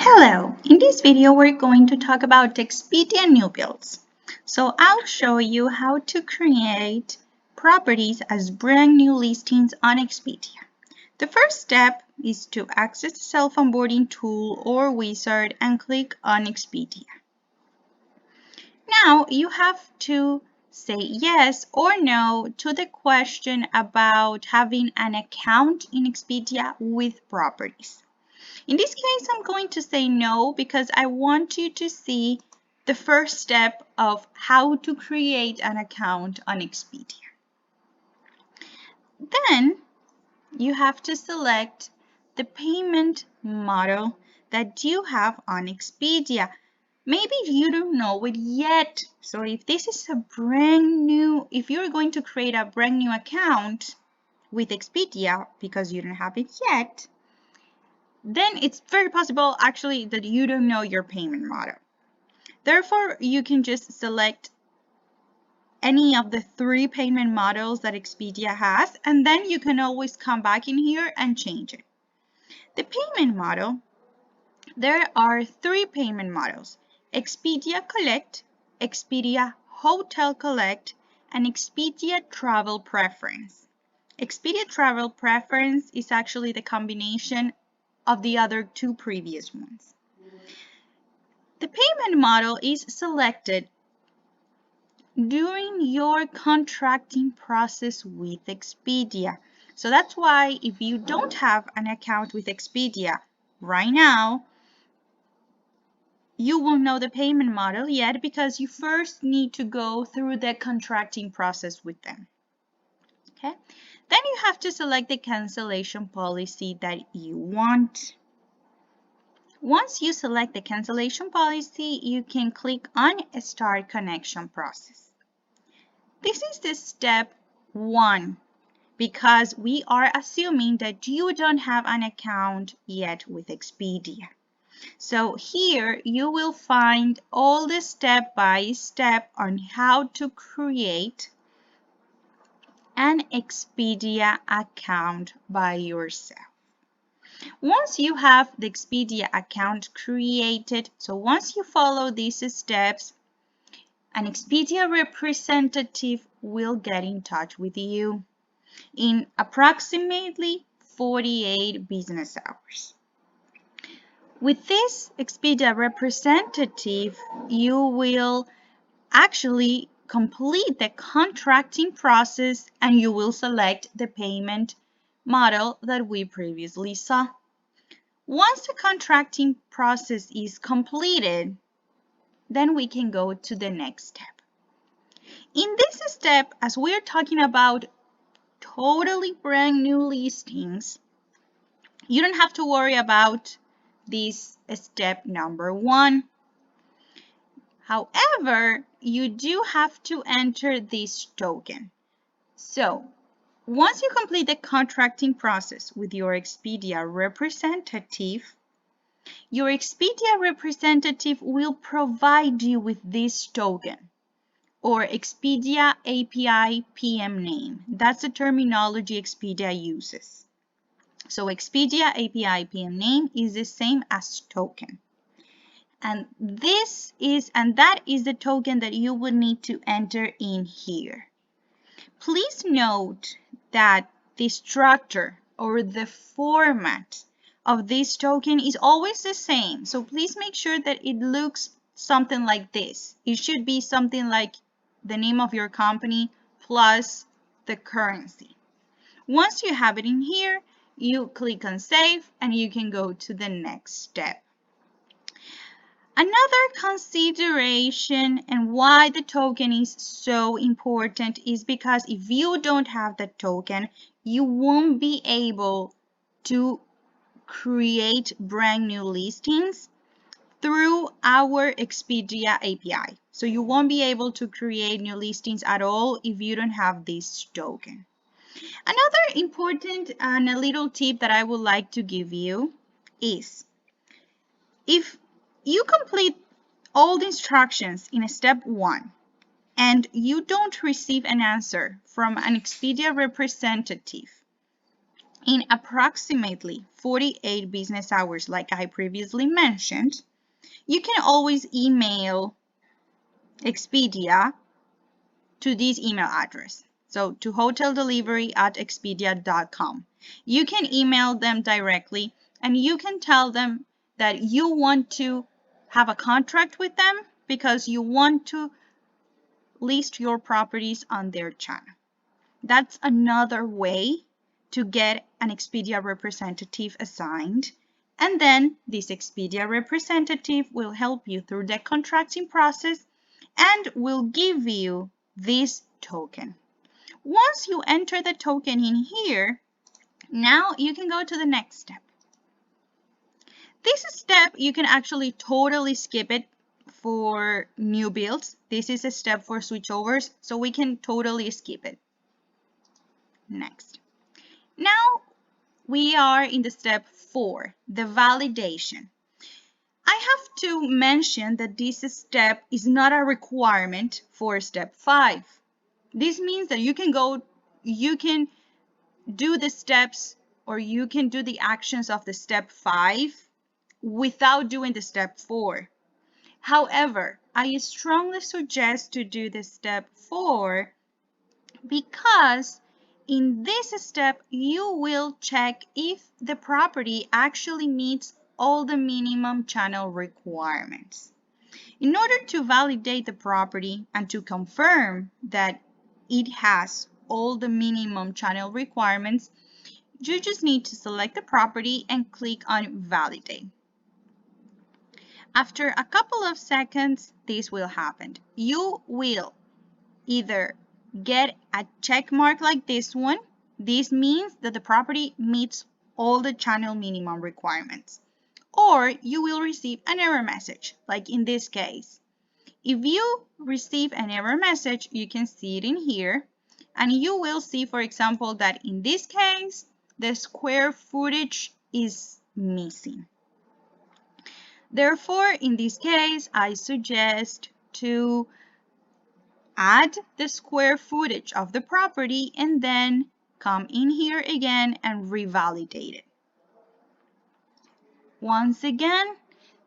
Hello, in this video we're going to talk about Expedia new builds. So I'll show you how to create properties as brand new listings on Expedia. The first step is to access the self-onboarding tool or wizard and click on Expedia. Now you have to say yes or no to the question about having an account in Expedia with properties. In this case, I'm going to say no because I want you to see the first step of how to create an account on Expedia. Then you have to select the payment model that you have on Expedia. Maybe you don't know it yet. So if this is if you're going to create a brand new account with Expedia because you don't have it yet, then it's very possible actually that you don't know your payment model. Therefore, you can just select any of the 3 payment models that Expedia has, and then you can always come back in here and change it. The payment model, there are 3 payment models: Expedia Collect, Expedia Hotel Collect, and Expedia Travel Preference. Expedia Travel Preference is actually the combination of the other 2 previous ones. The payment model is selected during your contracting process with Expedia. So that's why if you don't have an account with Expedia right now, you won't know the payment model yet because you first need to go through the contracting process with them. Okay? Then you have to select the cancellation policy that you want. Once you select the cancellation policy, you can click on Start Connection Process. This is the step 1 because we are assuming that you don't have an account yet with Expedia. So here you will find all the step-by-step on how to create an Expedia account by yourself. Once you have the Expedia account created, so once you follow these steps, an Expedia representative will get in touch with you in approximately 48 business hours. With this Expedia representative, you will actually complete the contracting process and you will select the payment model that we previously saw. Once the contracting process is completed, then we can go to the next step. In this step, as we're talking about totally brand new listings, you don't have to worry about this step number 1. However, you do have to enter this token. So once you complete the contracting process with your Expedia representative, your Expedia representative will provide you with this token, or Expedia API PM name. That's the terminology Expedia uses. So Expedia API PM name is the same as token. And that is the token that you would need to enter in here. Please note that the structure or the format of this token is always the same. So please make sure that it looks something like this. It should be something like the name of your company plus the currency. Once you have it in here, you click on save and you can go to the next step. Another consideration and why the token is so important is because if you don't have the token, you won't be able to create brand new listings through our Expedia API. So you won't be able to create new listings at all if you don't have this token. Another important and a little tip that I would like to give you is if you complete all the instructions in step 1 and you don't receive an answer from an Expedia representative in approximately 48 business hours, like I previously mentioned, you can always email Expedia to this email address. So to hoteldelivery@expedia.com. You can email them directly and you can tell them that you want to have a contract with them because you want to list your properties on their channel. That's another way to get an Expedia representative assigned. And then this Expedia representative will help you through the contracting process and will give you this token. Once you enter the token in here, now you can go to the next step. This step, you can actually totally skip it for new builds. This is a step for switchovers, so we can totally skip it. Next. Now we are in the step 4, the validation. I have to mention that this step is not a requirement for step 5. This means that you can do the steps or you can do the actions of the step 5 without doing the step 4. However, I strongly suggest to do the step 4 because in this step, you will check if the property actually meets all the minimum channel requirements. In order to validate the property and to confirm that it has all the minimum channel requirements, you just need to select the property and click on Validate. After a couple of seconds, this will happen. You will either get a check mark like this one. This means that the property meets all the channel minimum requirements. Or you will receive an error message, like in this case. If you receive an error message, you can see it in here. And you will see, for example, that in this case, the square footage is missing. Therefore, in this case, I suggest to add the square footage of the property and then come in here again and revalidate it. Once again,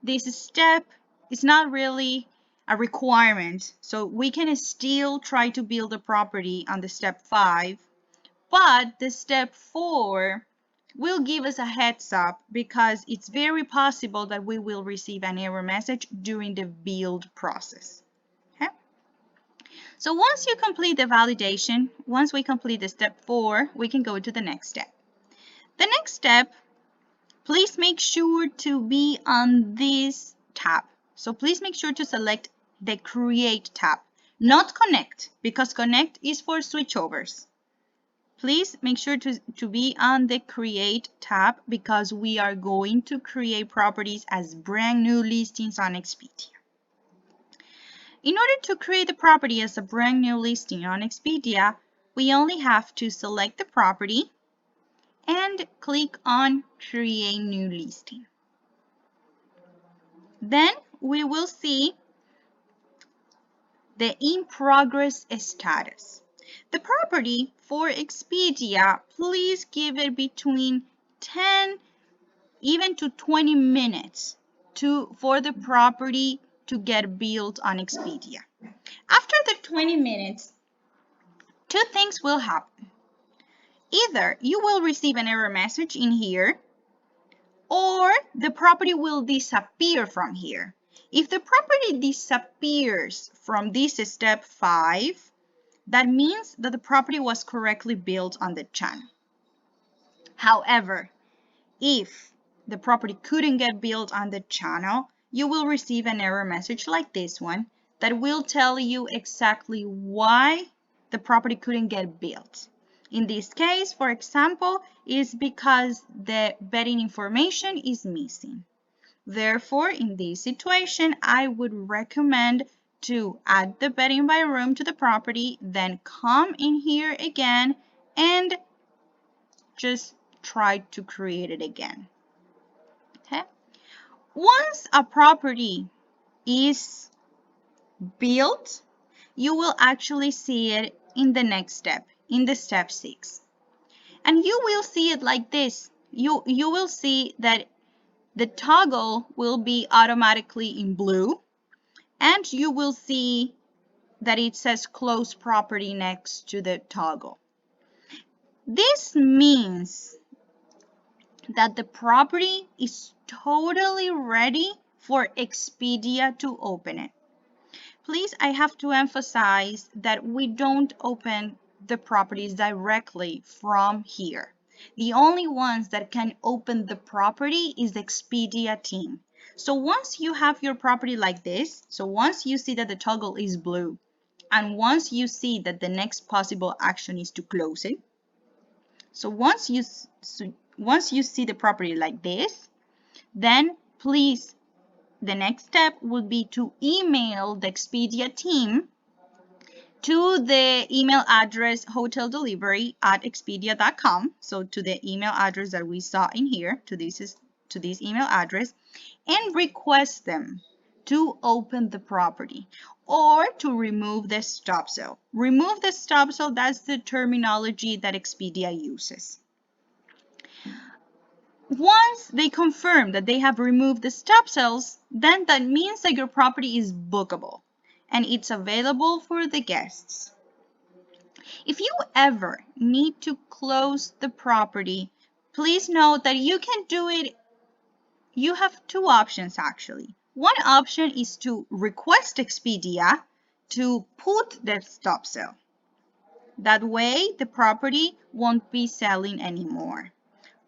this step is not really a requirement, so we can still try to build a property on the step 5, but the step 4 will give us a heads up because it's very possible that we will receive an error message during the build process. Okay? So once you complete the validation, once we complete the step 4, we can go to the next step. The next step, please make sure to be on this tab. So please make sure to select the Create tab, not Connect, because Connect is for switchovers. Please make sure to be on the Create tab because we are going to create properties as brand new listings on Expedia. In order to create the property as a brand new listing on Expedia, we only have to select the property and click on Create New Listing. Then we will see the in progress status. The property for Expedia, please give it between 10 even to 20 minutes for the property to get built on Expedia. After the 20 minutes, two things will happen. Either you will receive an error message in here, or the property will disappear from here. If the property disappears from this step 5, that means that the property was correctly built on the channel. However, if the property couldn't get built on the channel, you will receive an error message like this one that will tell you exactly why the property couldn't get built. In this case, for example, is because the bedding information is missing. Therefore, in this situation, I would recommend to add the bedding by room to the property, then come in here again and just try to create it again. Okay? Once a property is built, you will actually see it in the next step, in the step 6. And you will see it like this. You will see that the toggle will be automatically in blue, and you will see that it says close property next to the toggle. This means that the property is totally ready for Expedia to open it. Please, I have to emphasize that we don't open the properties directly from here. The only ones that can open the property is the Expedia team. So once you have your property like this, so once you see that the toggle is blue, and once you see that the next possible action is to close it, so once you see the property like this, then please, the next step would be to email the Expedia team to the email address hoteldelivery@expedia.com. So to the email address that we saw in here, to this email address, and request them to open the property or to remove the stop sale. Remove the stop sale, that's the terminology that Expedia uses. Once they confirm that they have removed the stop sales, then that means that your property is bookable and it's available for the guests. If you ever need to close the property, please note that you can do it. You have two options actually. One option is to request Expedia to put the stop sale. That way the property won't be selling anymore.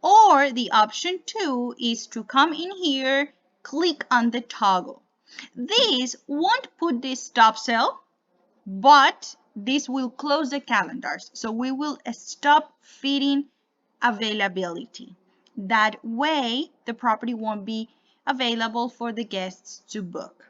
Or the option 2 is to come in here, click on the toggle. This won't put this stop sale, but this will close the calendars. So we will stop feeding availability. That way the property won't be available for the guests to book.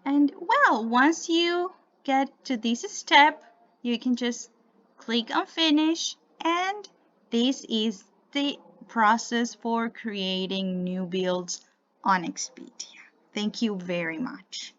And well, once you get to this step, you can just click on finish, and this is the process for creating new builds on Expedia. Thank you very much.